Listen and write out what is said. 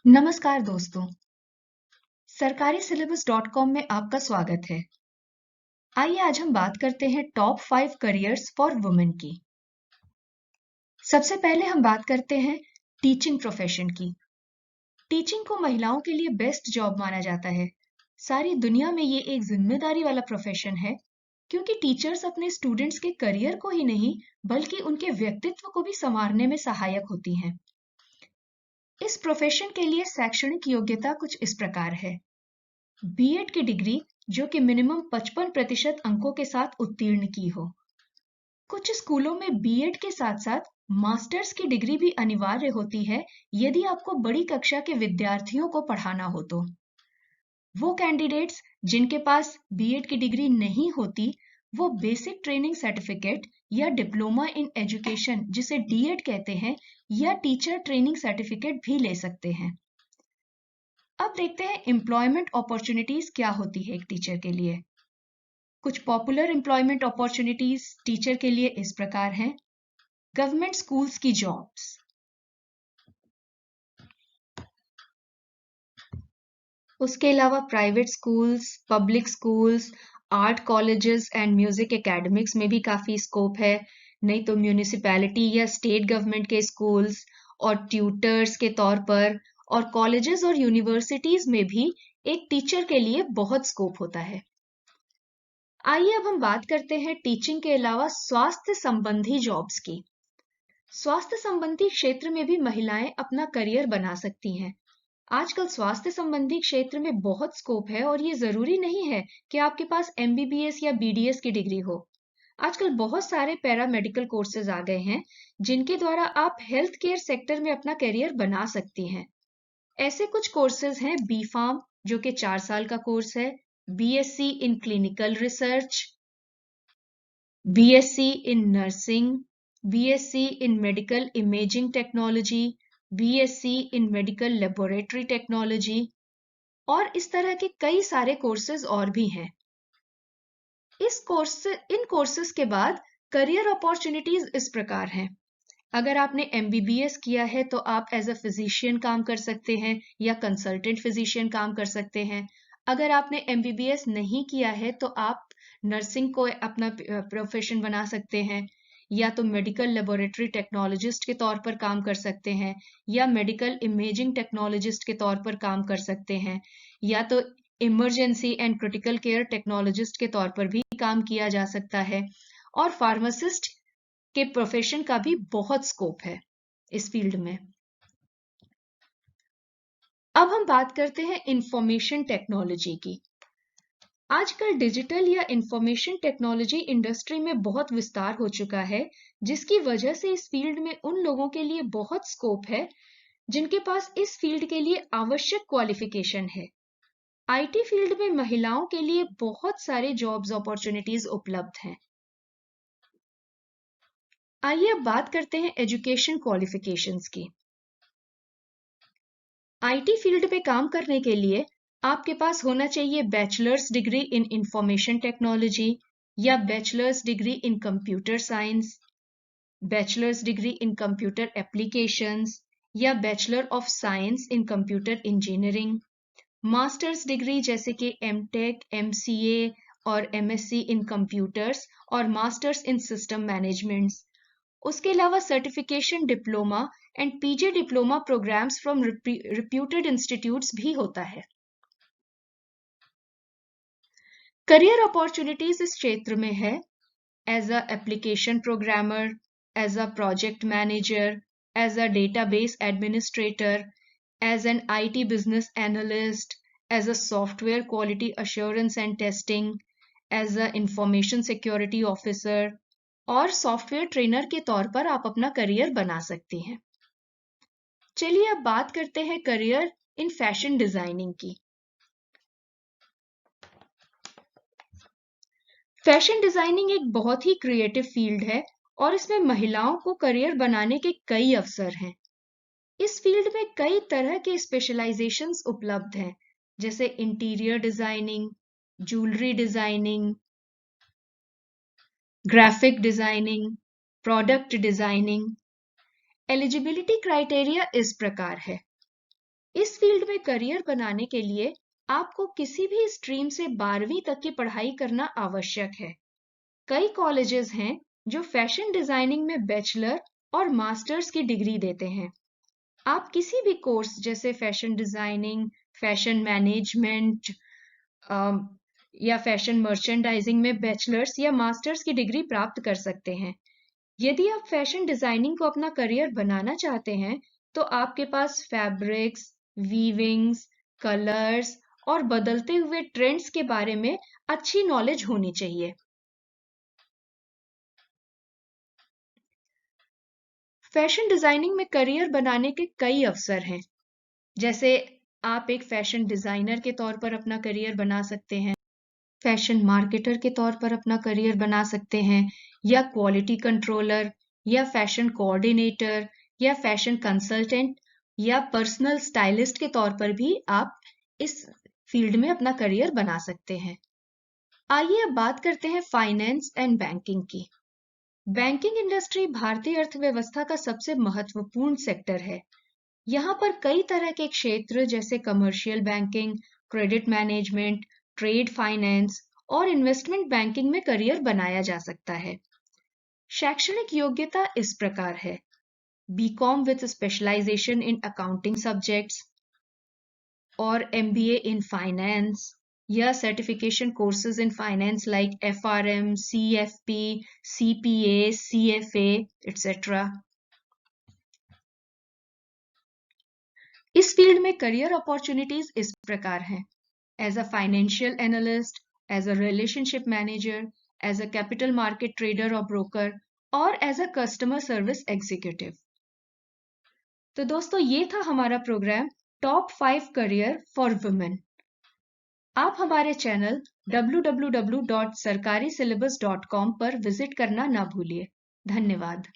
नमस्कार दोस्तों, सरकारी सिलेबस डॉट कॉम में आपका स्वागत है। आइए आज हम बात करते हैं टॉप 5 करियर्स फॉर वुमेन की। सबसे पहले हम बात करते हैं टीचिंग प्रोफेशन की। टीचिंग को महिलाओं के लिए बेस्ट जॉब माना जाता है। सारी दुनिया में ये एक जिम्मेदारी वाला प्रोफेशन है, क्योंकि टीचर्स अपने स्टूडेंट्स के करियर को ही नहीं, बल्कि उनके व्यक्तित्व को भी संवारने में सहायक होती हैं। इस प्रोफेशन के लिए शैक्षणिक योग्यता कुछ इस प्रकार है। बीएड की डिग्री जो कि मिनिमम 55% अंकों के साथ उत्तीर्ण की हो। कुछ स्कूलों में बीएड के साथ साथ मास्टर्स की डिग्री भी अनिवार्य होती है यदि आपको बड़ी कक्षा के विद्यार्थियों को पढ़ाना हो तो। वो कैंडिडेट्स जिनके पास बीएड की डिग्री नहीं होती, वो बेसिक ट्रेनिंग सर्टिफिकेट या डिप्लोमा इन एजुकेशन जिसे डीएड कहते हैं, या टीचर ट्रेनिंग सर्टिफिकेट भी ले सकते हैं। अब देखते हैं एम्प्लॉयमेंट अपॉर्चुनिटीज क्या होती है एक टीचर के लिए। कुछ पॉपुलर एम्प्लॉयमेंट अपॉर्चुनिटीज टीचर के लिए इस प्रकार हैं। गवर्नमेंट स्कूल्स की जॉब्स, उसके अलावा private schools, public schools, art colleges and music academics में भी काफी स्कोप है। नहीं तो म्यूनिसिपैलिटी या स्टेट गवर्नमेंट के स्कूल्स और ट्यूटर्स के तौर पर, और कॉलेजेस और यूनिवर्सिटीज में भी एक टीचर के लिए बहुत स्कोप होता है। आइए अब हम बात करते हैं टीचिंग के अलावा स्वास्थ्य संबंधी जॉब्स की। स्वास्थ्य संबंधी क्षेत्र में भी महिलाएं अपना करियर बना सकती हैं। आजकल स्वास्थ्य संबंधी क्षेत्र में बहुत स्कोप है, और ये जरूरी नहीं है कि आपके पास एमबीबीएस या बीडीएस की डिग्री हो। आजकल बहुत सारे पैरामेडिकल कोर्सेज आ गए हैं जिनके द्वारा आप हेल्थ केयर सेक्टर में अपना करियर बना सकती हैं। ऐसे कुछ कोर्सेज हैं बी फार्म जो कि 4 साल का कोर्स है, BSc in clinical research, BSc in nursing, BSc in medical imaging technology, BSc in medical laboratory technology, और इस तरह के कई सारे कोर्सेज और भी हैं। इन कोर्सेज के बाद करियर अपॉर्चुनिटीज इस प्रकार हैं। अगर आपने एमबीबीएस किया है तो आप एज अ फिजिशियन काम कर सकते हैं या कंसल्टेंट फिजिशियन काम कर सकते हैं। अगर आपने एमबीबीएस नहीं किया है तो आप नर्सिंग को अपना प्रोफेशन बना सकते हैं, या तो मेडिकल लेबोरेटरी टेक्नोलॉजिस्ट के तौर पर काम कर सकते हैं, या मेडिकल इमेजिंग टेक्नोलॉजिस्ट के तौर पर काम कर सकते हैं, या तो emergency and critical care technologist के तौर पर भी काम किया जा सकता है। और फार्मासिस्ट के प्रोफेशन का भी बहुत स्कोप है इस फील्ड में। अब हम बात करते हैं इंफॉर्मेशन टेक्नोलॉजी की। आजकल डिजिटल या इंफॉर्मेशन टेक्नोलॉजी इंडस्ट्री में बहुत विस्तार हो चुका है, जिसकी वजह से इस फील्ड में उन लोगों के लिए बहुत स्कोप है जिनके पास इस फील्ड के लिए आवश्यक क्वालिफिकेशन है। आईटी फील्ड में महिलाओं के लिए बहुत सारे जॉब्स अपॉर्चुनिटीज उपलब्ध हैं। आइए अब बात करते हैं एजुकेशन क्वालिफिकेशंस की। आईटी फील्ड में काम करने के लिए आपके पास होना चाहिए bachelors degree in information technology, या bachelors degree in computer science, bachelors degree in computer applications, या bachelor of science in computer engineering, masters degree जैसे कि एमटेक, एमसीए और एमएससी इन कंप्यूटर्स, और मास्टर्स इन सिस्टम मैनेजमेंट। उसके अलावा certification diploma and PG diploma programmes from reputed institutes भी होता है। करियर अपॉर्चुनिटीज इस क्षेत्र में है as a application programmer, as a project manager, as a database administrator, as an IT business analyst, as a software quality assurance and testing, as a information security officer, और software trainer के तौर पर आप अपना career बना सकती हैं। चलिए अब बात करते हैं करियर इन फैशन डिजाइनिंग की। फैशन डिजाइनिंग एक बहुत ही क्रिएटिव फील्ड है, और इसमें महिलाओं को करियर बनाने के कई अवसर हैं। इस फील्ड में कई तरह के स्पेशलाइजेशंस उपलब्ध हैं, जैसे interior designing, jewellery designing, graphic designing, product designing. Eligibility criteria इस प्रकार है। इस फील्ड में करियर बनाने के लिए आपको किसी भी स्ट्रीम से 12वीं तक की पढ़ाई करना आवश्यक है। कई कॉलेजेस हैं जो फैशन डिजाइनिंग में बैचलर और मास्टर्स की डिग्री देते हैं। आप किसी भी कोर्स जैसे फैशन डिजाइनिंग, फैशन मैनेजमेंट या फैशन मर्चेंडाइजिंग में बैचलर्स या मास्टर्स की डिग्री प्राप्त कर सकते हैं। यदि आप फैशन डिजाइनिंग को अपना करियर बनाना चाहते हैं, तो आपके पास फैब्रिक्स, वीविंग्स, कलर्स और बदलते हुए ट्रेंड्स के बारे में अच्छी नॉलेज होनी चाहिए। फैशन डिजाइनिंग में करियर बनाने के कई अवसर हैं। जैसे आप एक फैशन डिजाइनर के तौर पर अपना करियर बना सकते हैं, फैशन मार्केटर के तौर पर अपना करियर बना सकते हैं, या क्वालिटी कंट्रोलर, या फैशन कोऑर्डिनेटर, या फैशन कंसल्टेंट, या पर्सनल स्टाइलिस्ट के तौर पर भी आप इस फील्ड में अपना करियर बना सकते हैं। आइए अब बात करते हैं फाइनेंस एंड बैंकिंग की। बैंकिंग इंडस्ट्री भारतीय अर्थव्यवस्था का सबसे महत्वपूर्ण सेक्टर है। यहाँ पर कई तरह के क्षेत्र जैसे commercial banking, credit management, trade finance और इन्वेस्टमेंट बैंकिंग में करियर बनाया जा सकता है। शैक्षणिक योग्यता इस प्रकार है: BCom with specialization in accounting subjects और MBA इन फाइनेंस, या certification courses in finance like FRM, CFP, CPA, CFA, etc. इस फील्ड में करियर अपॉर्चुनिटीज इस प्रकार हैं: as a financial analyst, as a relationship manager, as a capital market trader और broker, और as a customer service executive. तो दोस्तों, ये था हमारा program top 5 career for women. आप हमारे चैनल www.sarkarisyllabus.com पर विजिट करना ना भूलिए। धन्यवाद।